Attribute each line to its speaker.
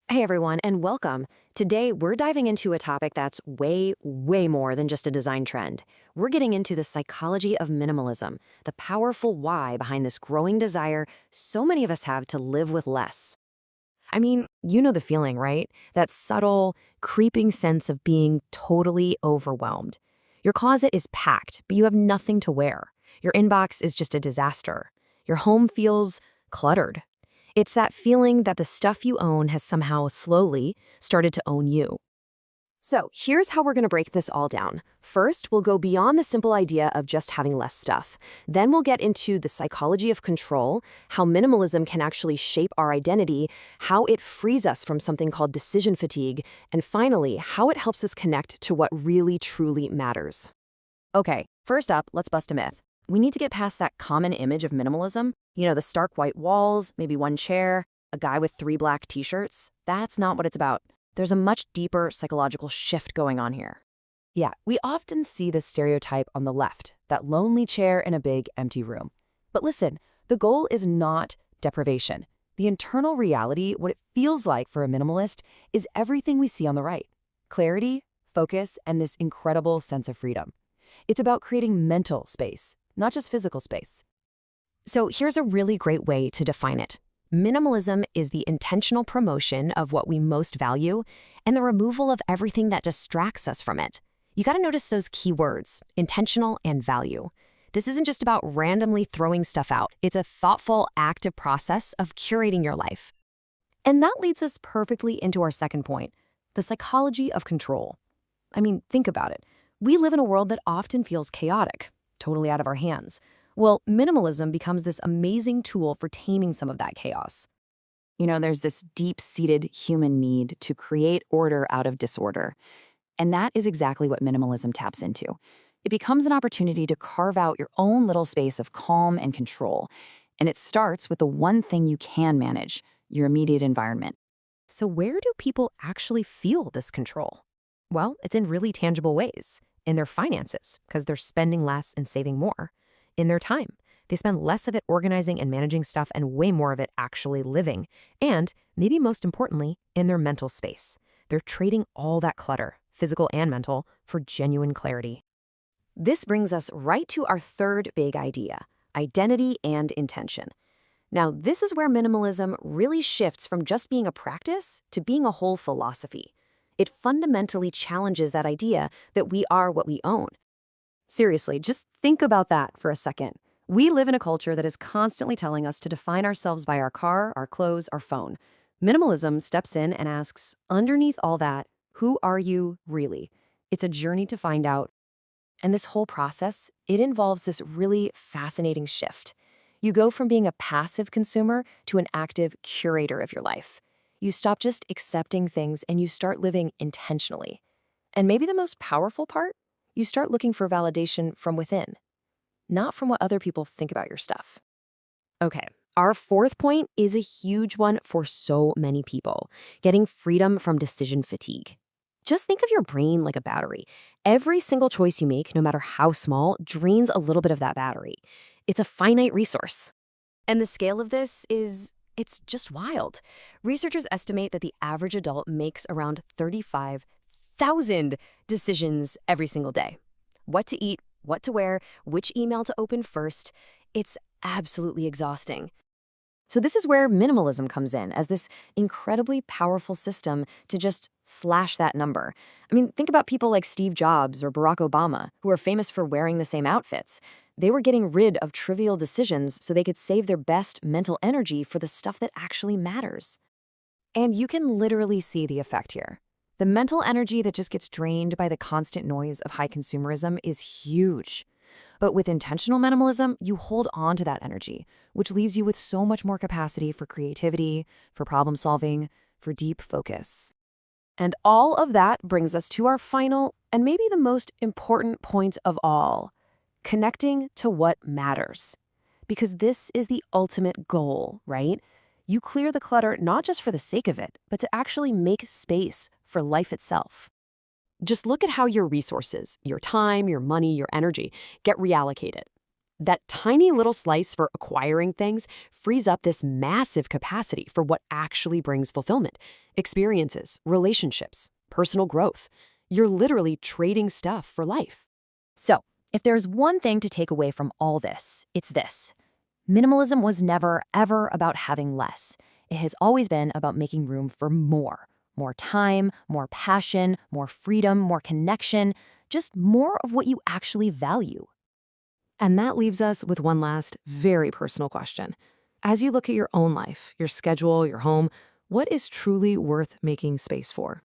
Speaker 1: Hey everyone, and welcome. Today, we're diving into a topic that's way, way more than just a design trend. We're getting into the psychology of minimalism, the powerful why behind this growing desire so many of us have to live with less. I mean, you know the feeling, right? That subtle, creeping sense of being totally overwhelmed. Your closet is packed, but you have nothing to wear. Your inbox is just a disaster. Your home feels cluttered. It's that feeling that the stuff you own has somehow slowly started to own you. So, here's how we're going to break this all down. First, we'll go beyond the simple idea of just having less stuff. Then we'll get into the psychology of control, how minimalism can actually shape our identity, how it frees us from something called decision fatigue, and finally, how it helps us connect to what really truly matters. Okay, first up, let's bust a myth. We need to get past that common image of minimalism. You know, the stark white walls, maybe one chair, a guy with 3 black t-shirts. That's not what it's about. There's a much deeper psychological shift going on here. Yeah, we often see this stereotype on the left, that lonely chair in a big, empty room. But listen, the goal is not deprivation. The internal reality, what it feels like for a minimalist, is everything we see on the right. Clarity, focus, and this incredible sense of freedom. It's about creating mental space, not just physical space. So here's a really great way to define it. Minimalism is the intentional promotion of what we most value and the removal of everything that distracts us from it. You got to notice those key words, intentional and value. This isn't just about randomly throwing stuff out. It's a thoughtful, active process of curating your life. And that leads us perfectly into our second point, the psychology of control. I mean, think about it. We live in a world that often feels chaotic, totally out of our hands. Well, minimalism becomes this amazing tool for taming some of that chaos. You know, there's this deep-seated human need to create order out of disorder. And that is exactly what minimalism taps into. It becomes an opportunity to carve out your own little space of calm and control. And it starts with the one thing you can manage, your immediate environment. So where do people actually feel this control? Well, it's in really tangible ways. In their finances, because they're spending less and saving more. In their time, they spend less of it organizing and managing stuff and way more of it actually living. And, maybe most importantly, in their mental space. They're trading all that clutter, physical and mental, for genuine clarity. This brings us right to our third big idea, identity and intention. Now, this is where minimalism really shifts from just being a practice to being a whole philosophy. It fundamentally challenges that idea that we are what we own. Seriously, just think about that for a second. We live in a culture that is constantly telling us to define ourselves by our car, our clothes, our phone. Minimalism steps in and asks, underneath all that, who are you really? It's a journey to find out. And this whole process, it involves this really fascinating shift. You go from being a passive consumer to an active curator of your life. You stop just accepting things and you start living intentionally. And maybe the most powerful part? You start looking for validation from within, not from what other people think about your stuff. Okay, our fourth point is a huge one for so many people, getting freedom from decision fatigue. Just think of your brain like a battery. Every single choice you make, no matter how small, drains a little bit of that battery. It's a finite resource. And the scale of this it's just wild. Researchers estimate that the average adult makes around 35,000 decisions every single day. What to eat, what to wear, which email to open first. It's absolutely exhausting. So this is where minimalism comes in as this incredibly powerful system to just slash that number. I mean, think about people like Steve Jobs or Barack Obama, who are famous for wearing the same outfits. They were getting rid of trivial decisions so they could save their best mental energy for the stuff that actually matters. And you can literally see the effect here. The mental energy that just gets drained by the constant noise of high consumerism is huge. But with intentional minimalism, you hold on to that energy, which leaves you with so much more capacity for creativity, for problem solving, for deep focus. And all of that brings us to our final and maybe the most important point of all, connecting to what matters. Because this is the ultimate goal, right? You clear the clutter not just for the sake of it, but to actually make space for life itself. Just look at how your resources, your time, your money, your energy, get reallocated.
Speaker 2: That tiny little slice for acquiring things frees up this massive capacity for what actually brings fulfillment: experiences, relationships, personal growth. You're literally trading stuff for life.
Speaker 3: So, if there's one thing to take away from all this, it's this. Minimalism was never, ever about having less. It has always been about making room for more. More time, more passion, more freedom, more connection, just more of what you actually value.
Speaker 2: And that leaves us with one last, very personal question. As you look at your own life, your schedule, your home, what is truly worth making space for?